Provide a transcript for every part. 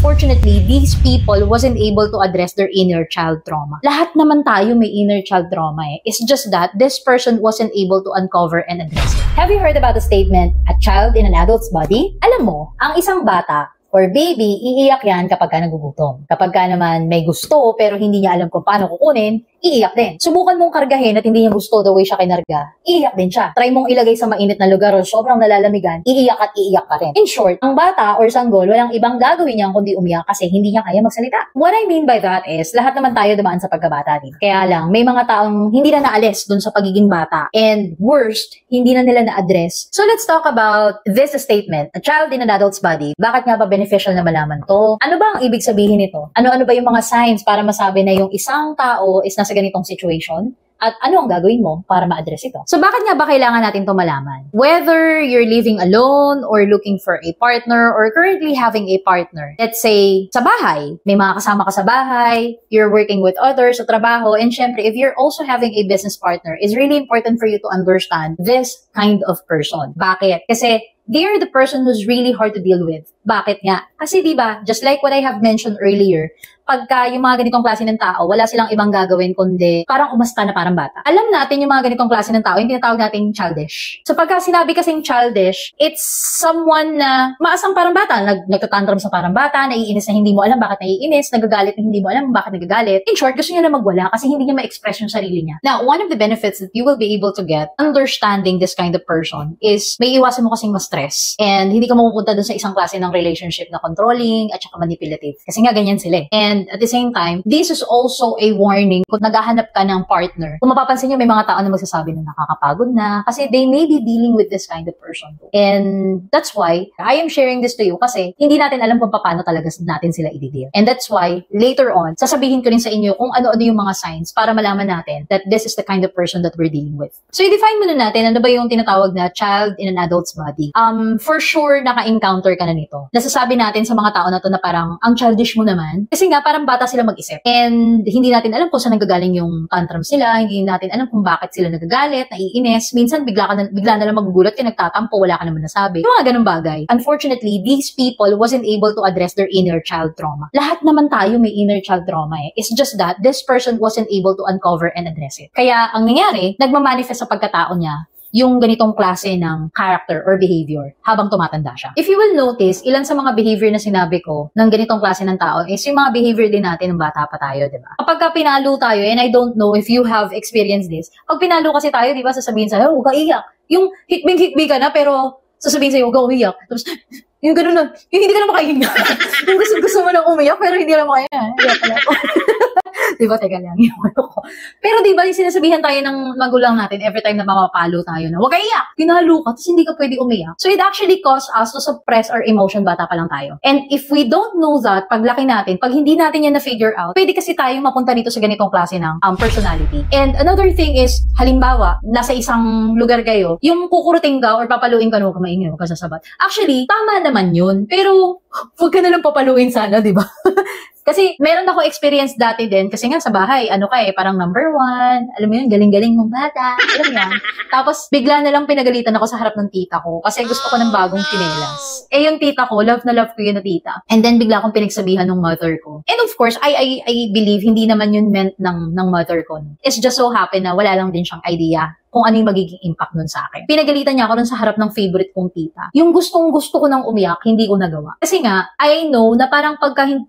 Unfortunately, these people wasn't able to address their inner child trauma. Lahat naman tayo may inner child trauma eh. It's just that this person wasn't able to uncover and address it. Have you heard about the statement, a child in an adult's body? Alam mo, ang isang bata or baby, iiyak yan kapag ka nagugutom. Kapag ka naman may gusto pero hindi niya alam kung paano kukunin, iiyak din. Subukan mong kargahin at hindi niya gusto the way siya kinarga, iiyak din siya. Try mong ilagay sa mainit na lugar o sobrang nalalamigan, iiyak at iiyak pa rin. In short, ang bata or sanggol, walang ibang gagawin niya kundi umiyak kasi hindi niya kaya magsalita. What I mean by that is, lahat naman tayo dumaan sa pagkabata din. Kaya lang, may mga taong hindi na naalis dun sa pagiging bata. And worst, hindi na nila na-address. So let's talk about this statement, a child in an adult's body. Bakit nga ba beneficial na malaman to? Ano ba ang ibig sabihin nito? Ano-ano ba yung mga signs para masabi na yung isang tao is nasa ganitong situation? At ano ang gagawin mo para ma-address ito? So bakit nga ba kailangan natin ito malaman? Whether you're living alone or looking for a partner or currently having a partner. Let's say, sa bahay. May mga kasama ka sa bahay, you're working with others sa trabaho, and syempre, if you're also having a business partner, it's really important for you to understand this kind of person. Bakit? Kasi they're the person who's really hard to deal with. Bakit nga? Kasi diba, just like what I have mentioned earlier, pagka yung mga ganitong klase ng tao, wala silang ibang gagawin kundi parang umasta na parang bata. Alam natin yung mga ganitong klase ng tao, yung tinatawag natin childish. So pagka sinabi kasing childish, it's someone na maasang parang bata, nagtatantrum sa parang bata, naiinis na hindi mo alam bakit naiinis, nagagalit na hindi mo alam bakit nagagalit. In short, gusto niya na magwala kasi hindi niya ma-express yung sarili niya. Now, one of the benefits that you will be able to get understanding this kind of person is may iwasan mo kasing ma-stress and hindi ka mapupunta dun sa isang klase ng relationship na controlling at saka manipulative. Kasi nga ganyan sila. And at the same time, this is also a warning kung naghahanap ka ng partner. Kung mapapansin nyo, may mga tao na magsasabi na nakakapagod na kasi they may be dealing with this kind of person. And that's why I am sharing this to you kasi hindi natin alam kung paano talaga natin sila i-deal. And that's why later on, sasabihin ko rin sa inyo kung ano-ano yung mga signs para malaman natin that this is the kind of person that we're dealing with. So i-define muna natin ano ba yung tinatawag na child in an adult's body. For sure, naka-encounter ka na nito. Nasasabi natin sa mga tao na to na parang ang childish mo naman kasi nga parang bata sila mag-isip. And hindi natin alam kung saan nagagaling yung tantrum sila, hindi natin alam kung bakit sila nagagalit, naiinis. Minsan bigla na lang magugulat ka, nagtatampo, wala ka naman nasabi. Yung mga ganung bagay. Unfortunately, these people wasn't able to address their inner child trauma. Lahat naman tayo may inner child trauma eh. It's just that this person wasn't able to uncover and address it. Kaya ang nangyari, nagmamanifest sa pagkatao niya yung ganitong klase ng character or behavior habang tumatanda siya. If you will notice, ilan sa mga behavior na sinabi ko ng ganitong klase ng tao is yung mga behavior din natin ng bata pa tayo, di ba? Kapag ka pinalo tayo, and I don't know if you have experienced this, pag pinalo kasi tayo, di ba, sasabihin sa'yo, huwag ka iyak. Yung hikbing-hikbi ka na, pero sasabihin sa'yo, huwag ka umiyak. Tapos, yung gano'n na, yung hindi ka na makahinga. Yung gusto mo nang umiyak, pero hindi ka na makahinga. Iyak pala ako. Diba? Teka lang. Pero diba, yung sinasabihan tayo ng magulang natin every time na mamapalo tayo na, huwag ka iyak! Pinalo ka, tapos hindi ka pwede umiyak. So it actually caused us to suppress our emotion, bata pa lang tayo. And if we don't know that, paglaki natin, pag hindi natin yan na-figure out, pwede kasi tayong mapunta dito sa ganitong klase ng personality. And another thing is, halimbawa, nasa isang lugar kayo, yung kukuruting ka or papaluin ka, huwag ka maingay, huwag ka sasabat. Actually, tama naman yun. Pero, huwag ka na lang papaluin sana, diba? Kasi meron ako experience dati din, kasi nga sa bahay, parang number 1, alam mo yun, galing-galing mong bata, alam mo yan. Tapos, bigla na lang pinagalitan ako sa harap ng tita ko, kasi gusto ko ng bagong tsinelas. Eh, yung tita ko, love na love ko yun na tita. And then, bigla akong pinagsabihan ng mother ko. And of course, I believe, hindi naman yun meant ng mother ko. It's just so happen na wala lang din siyang idea kung ano yung magiging impact nun sa akin. Pinagalitan niya ako nun sa harap ng favorite kong tita. Yung gustong-gusto ko nang umiyak, hindi ko nagawa. Kasi nga, I know na parang pagka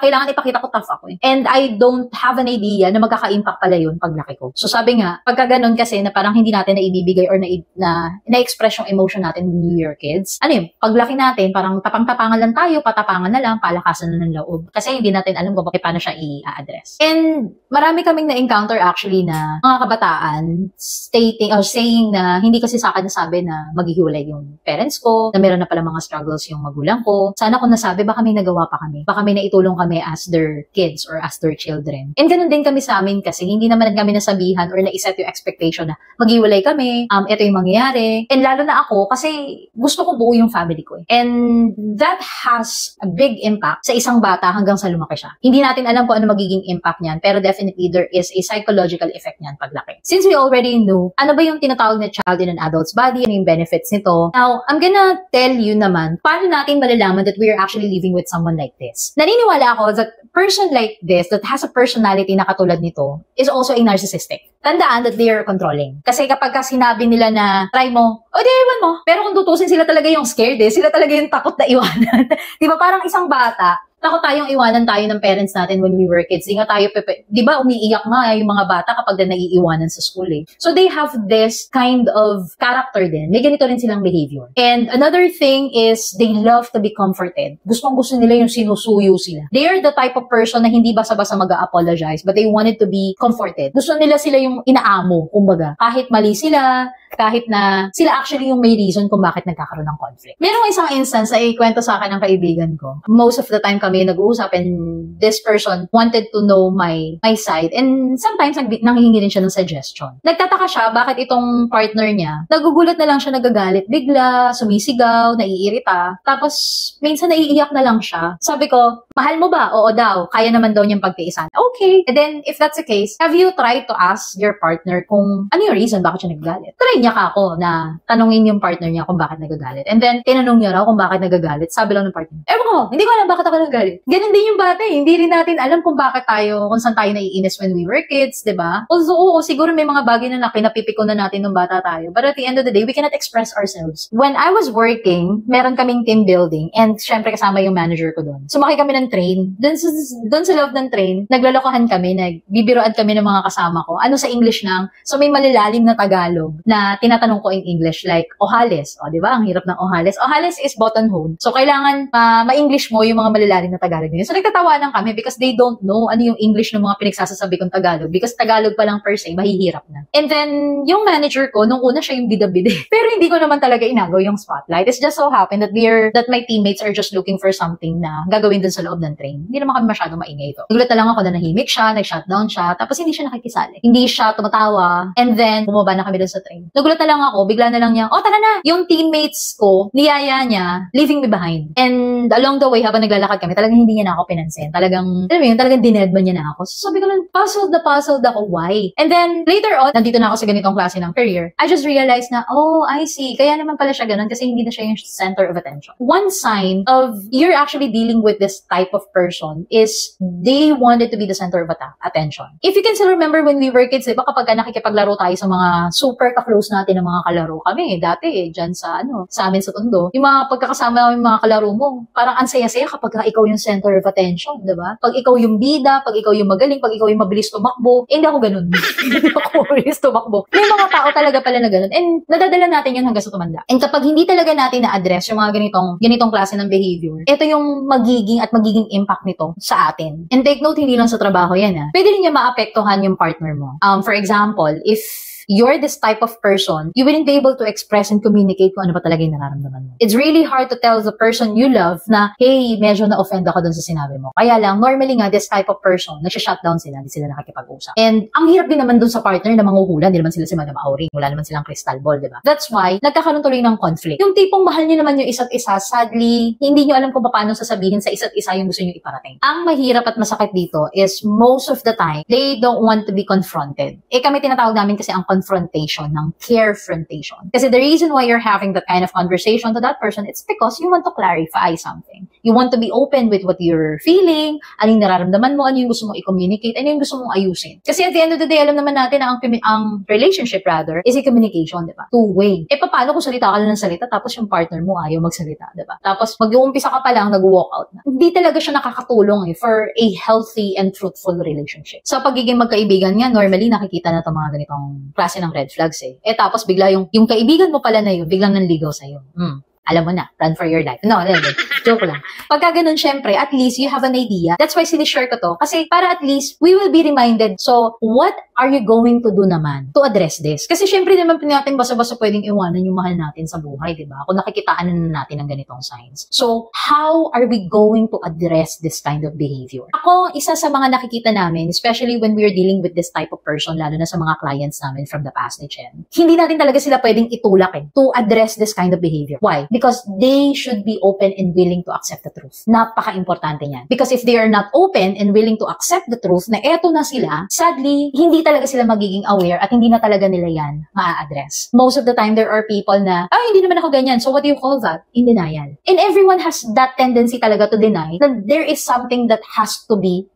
kailangan ipakita ko tough ako eh. And I don't have an idea na magkaka-impact pala yun paglaki ko. So sabi nga, pagka ganun kasi na parang hindi natin naibibigay or na-express yung emotion natin when we were kids. Ano yun? Paglaki natin, parang tapang-tapangan lang tayo, patapangan na lang, palakasan na ng loob. Kasi hindi natin alam kung paano siya i-address. And marami kaming na-encounter actually na mga kabataan, saying na hindi kasi sa akin nasabi na maghihiwalay yung parents ko, na meron na pala mga struggles yung magulang ko. Sana kung nasabi, baka may nagawa pa kami. Baka may naitulong kami as their kids or as their children. And ganun din kami sa amin kasi hindi naman kami nasabihan or na-set yung expectation na maghiwalay kami, ito yung mangyayari. And lalo na ako kasi gusto ko buo yung family ko eh. And that has a big impact sa isang bata hanggang sa lumaki siya. Hindi natin alam kung ano magiging impact niyan, pero definitely there is a psychological effect niyan paglaki. Since we already know So, ano ba yung tinatawag na child in an adult's body? Ano yung benefits nito? Now, I'm gonna tell you naman, paano natin malalaman that we are actually living with someone like this. Naniniwala ako that person like this, that has a personality na katulad nito, is also a narcissistic. Tandaan that they are controlling. Kasi kapag sinabi nila na, try mo, o di iwan mo. Pero kung tutusin, sila talaga yung scared sila talaga yung takot na iwanan. Di ba parang isang bata, takot tayong iwanan tayo ng parents natin when we were kids. Di nga tayo, di ba umiiyak nga yung mga bata kapag na naiiwanan sa school eh. So they have this kind of character din. May ganito rin silang behavior. And another thing is they love to be comforted. Gustong-gusto nila yung sinusuyo sila. They are the type of person na hindi basta-basta mag-apologize but they wanted to be comforted. Gusto nila sila yung inaamo, kumbaga. Kahit mali sila, kahit na sila actually yung may reason kung bakit nagkakaroon ng conflict. Merong isang instance na ikwento sa akin ng kaibigan ko. Most of the time kami nag-uusap and this person wanted to know my side and sometimes nanghihingi rin siya ng suggestion. Nagtataka siya bakit itong partner niya, nagugulat na lang siya, nagagalit bigla, sumisigaw, naiirita. Tapos minsan naiiyak na lang siya. Sabi ko, mahal mo ba? Oo daw. Kaya naman daw niyang pagtiisan. Okay. And then if that's the case, have you tried to ask your partner kung ano yung reason bakit siya nagagalit? Try niya ako na tanungin yung partner niya kung bakit nagagalit. And then, tinanong niya raw kung bakit nagagalit. Sabi lang ng partner, ewan ko, hindi ko alam bakit ako nagagalit. Ganun din yung bata eh. Hindi rin natin alam kung bakit tayo, kung saan tayo naiinis when we were kids, diba? Also, oo, siguro may mga bagay na pinapipiko na natin nung bata tayo. But at the end of the day, we cannot express ourselves. When I was working, meron kaming team building and syempre kasama yung manager ko doon. Sumakay kami ng train. Doon sa loob ng train, naglalokohan kami, nagbibiroan kami ng mga kasama ko. Ano sa English nang? So may malalalim na Tagalog na tinatanong ko in English like ohales. O, di ba? Ang hirap ng ohales. Ohales is buttonhole. So, kailangan ma-English mo yung mga malalalim na Tagalog nila. So, nagtatawanan kami because they don't know ano yung English ng mga pinagsasasabi kong Tagalog. Because Tagalog pa lang per se, mahihirap na. And then, yung manager ko, nung una siya yung bida-bida. Pero hindi ko naman talaga inagaw yung spotlight. It's just so happened that my teammates are just looking for something na gagawin dun sa loob ng train. Hindi naman kami masyadong maingay ito. Nagulat na lang ako na nahimik siya, nag-shutdown siya, tapos hindi siya nakikisali. Hindi siya tumatawa. And then, bumaba na kami dun sa train. Nagulat na lang ako, bigla na lang niya, oh, tara na! Yung teammates ko, niyaya niya, leaving me behind. And along the way, habang naglalakad kami, talagang hindi niya na ako pinansin. Talagang dinedman niya na ako. So sabi ko lang, puzzled ako, why? And then, later on, nandito na ako sa ganitong klase ng career, I just realized na, oh, I see. Kaya naman pala siya ganun kasi hindi na siya yung center of attention. One sign of you're actually dealing with this type of person is they wanted to be the center of attention. If you can still remember when we were kids, diba kapag nakikipaglaro tayo sa mga super ka-close natin ng mga kalaro kami, dati dyan sa amin sa Tondo, yung mga pagkakasama namin mga kalaro mo, parang ang saya-saya kapag ikaw yung center of attention, diba? Pag ikaw yung bida, pag ikaw yung magaling, pag ikaw yung mabilis tumakbo, hindi ako ganun. Hindi ako mabilis tumakbo. May mga tao talaga pala na ganun. And nadadala natin yun hanggang sa tumanda. And kapag hindi talaga natin na-address yung mga ganitong klase ng behavior, ito yung magiging impact nito sa atin. And take note, hindi lang sa trabaho yan. Pwede rin niya maapektuhan yung partner mo. For example, if you're this type of person, you wouldn't be able to express and communicate kung ano pa talaga yung nararamdaman mo. It's really hard to tell the person you love na, hey, medyo na-offend ako dun sa sinabi mo. Kaya lang, normally nga, this type of person, nagsha-shutdown sila, hindi sila nakikipag-usap. And ang hirap din naman dun sa partner na manghuhula, hindi naman sila si Madam Auring, wala naman silang crystal ball, diba? That's why, nagkakaroon tuloy ng conflict. Yung tipong mahal niyo naman yung isa't isa, sadly, hindi niyo alam kung paano sasabihin sa isa't isa yung gusto niyo iparating. Ang mahirap at masakit dito is, most of the time, they don't want to be confronted. Kami tinatawag namin kasi ang confrontation, ng carefrontation. Kasi the reason why you're having that kind of conversation to that person, it's because you want to clarify something. You want to be open with what you're feeling, ano yung nararamdaman mo, ano yung gusto mong i-communicate, ano yung gusto mong ayusin. Kasi at the end of the day, alam naman natin na ang relationship rather is a communication, diba? Two-way. Paano kung salita ka lang ng salita tapos yung partner mo ayaw magsalita, diba? Tapos mag-uumpisa ka pa lang, nag-walk out na. Hindi talaga siya nakakatulong for a healthy and fruitful relationship. Sa pagiging magkaibigan nga, normally nakikita na itong mga ganitong klase ng red flags tapos bigla yung kaibigan mo pala na yun, biglang nanligaw sa'yo. Alam mo na, run for your life. No, joke lang. Pagka ganun, syempre, at least you have an idea. That's why sinishare ko to. Kasi para at least, we will be reminded. So, what are you going to do naman to address this? Kasi syempre naman natin basta-basta pwedeng iwanan yung mahal natin sa buhay, di ba? Kung nakikitaan na natin ng ganitong signs. So, how are we going to address this kind of behavior? Ako, isa sa mga nakikita namin, especially when we're dealing with this type of person, lalo na sa mga clients namin from the past ni Chen, hindi natin talaga sila pwedeng itulak to address this kind of behavior. Why? because they should be open and willing to accept the truth. Napaka-importante niyan. Because if they are not open and willing to accept the truth na eto na sila, sadly, hindi talaga sila magiging aware at hindi na talaga nila yan maa-address. Most of the time, there are people na, hindi naman ako ganyan, so what do you call that? In denial. And everyone has that tendency talaga to deny that there is something that has to be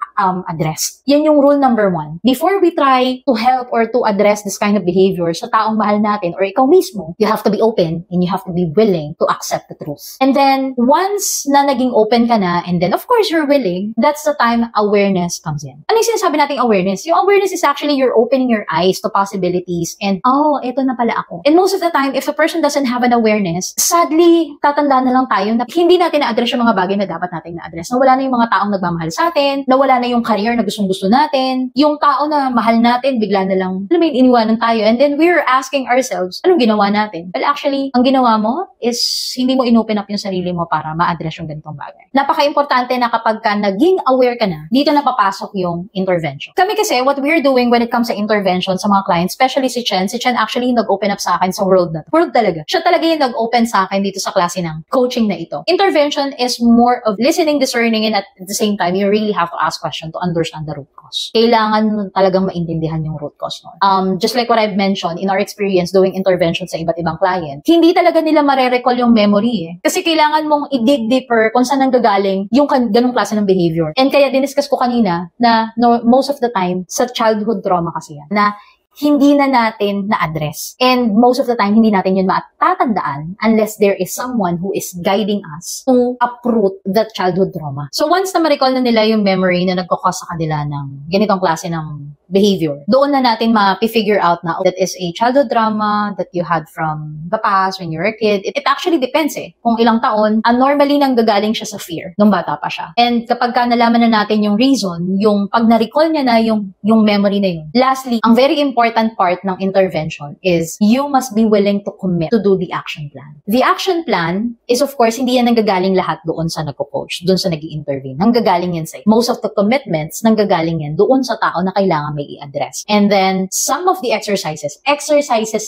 addressed. Yan yung rule number 1. Before we try to help or to address this kind of behavior sa taong mahal natin or ikaw mismo, you have to be open and you have to be willing to accept the truth. And then, once na naging open ka na, and then of course you're willing, that's the time awareness comes in. Ano yung sinasabi nating awareness? Yung awareness is actually you're opening your eyes to possibilities and, eto na pala ako. And most of the time, if a person doesn't have an awareness, sadly, tatandaan na lang tayo na hindi natin na-address yung mga bagay na dapat natin na-address. Nawala na yung mga taong nagmamahal sa atin, nawala na yung career na gustong-gusto natin, yung tao na mahal natin, bigla na lang, iniwanan tayo. And then we're asking ourselves, anong ginawa natin? Well, actually, ang ginawa mo is hindi mo inopen up yung sarili mo para ma-address yung ganitong bagay. Napaka-importante na kapag ka naging aware ka na, dito na papasok yung intervention. Kami kasi, what we're doing when it comes to intervention sa mga clients, especially si Chen actually nag-open up sa akin sa world na. World talaga. Siya talaga yung nag-open sa akin dito sa klase ng coaching na ito. Intervention is more of listening, discerning, and at the same time, you really have to ask questions to understand the root cause. Kailangan mo talagang maintindihan yung root cause nun. Just like what I've mentioned, in our experience doing intervention sa iba't ibang client, hindi talaga nila mare-recall yung memory eh. Kasi kailangan mong i-dig deeper kung saan nanggagaling yung ganung klase ng behavior. And kaya diniscuss ko kanina na most of the time, sa childhood trauma kasi yan, na hindi na natin na-address. And most of the time, hindi natin yun matatandaan unless there is someone who is guiding us to uproot that childhood trauma. So once na ma-recall na nila yung memory na nagkakos sa kanila ng ganitong klase ng behavior, doon na natin ma-figure out na that is a childhood trauma that you had from the past when you were a kid. It actually depends kung ilang taon. Normally, nanggagaling siya sa fear nung bata pa siya. And kapag ka nalaman na natin yung reason, yung pag na-recall niya na yung memory na yun. Lastly, ang very important part ng intervention is you must be willing to commit to do the action plan. The action plan is of course, hindi yan nanggagaling lahat doon sa nagko-coach, doon sa nag-i-intervene. Nanggagaling yan sa'yo. Most of the commitments, nanggagaling yan doon sa tao na kailangan may i-address. And then, some of the exercises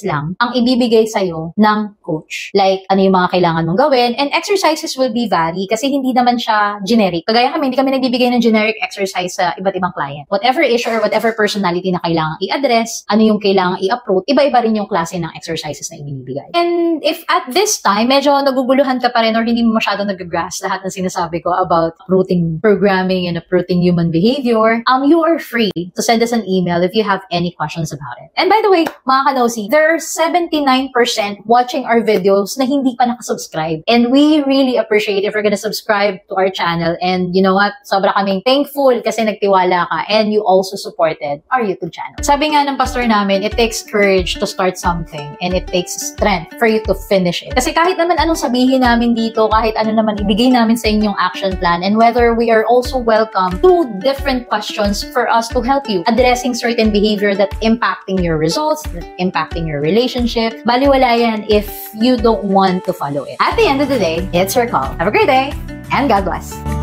lang ang ibibigay sa'yo ng coach. Like, ano yung mga kailangan mong gawin. And exercises will be vary kasi hindi naman siya generic. Kagaya kami, hindi kami nagbibigay ng generic exercise sa iba't ibang client. Whatever issue or whatever personality na kailangan i-address, ano yung kailangan i-approach, iba-iba rin yung klase ng exercises na ibinibigay. And if at this time, medyo naguguluhan ka pa rin or hindi mo masyado nag-grasp lahat ng sinasabi ko about uprooting programming and uprooting human behavior, you are free to send us an email if you have any questions about it. And by the way, mga kanosi, there are 79% watching our videos na hindi pa nakasubscribe. And we really appreciate if you're gonna subscribe to our channel. And you know what? Sobra kaming thankful kasi nagtiwala ka and you also supported our YouTube channel. Sabi nga ng pastor namin, it takes courage to start something and it takes strength for you to finish it. Kasi kahit naman anong sabihin namin dito, kahit ano naman ibigay namin sa inyong action plan, and whether we are also welcome to different questions for us to help you addressing certain behavior that impacting your results, that impacting your relationship, baliwala yan if you don't want to follow it. At the end of the day, it's your call. Have a great day and God bless.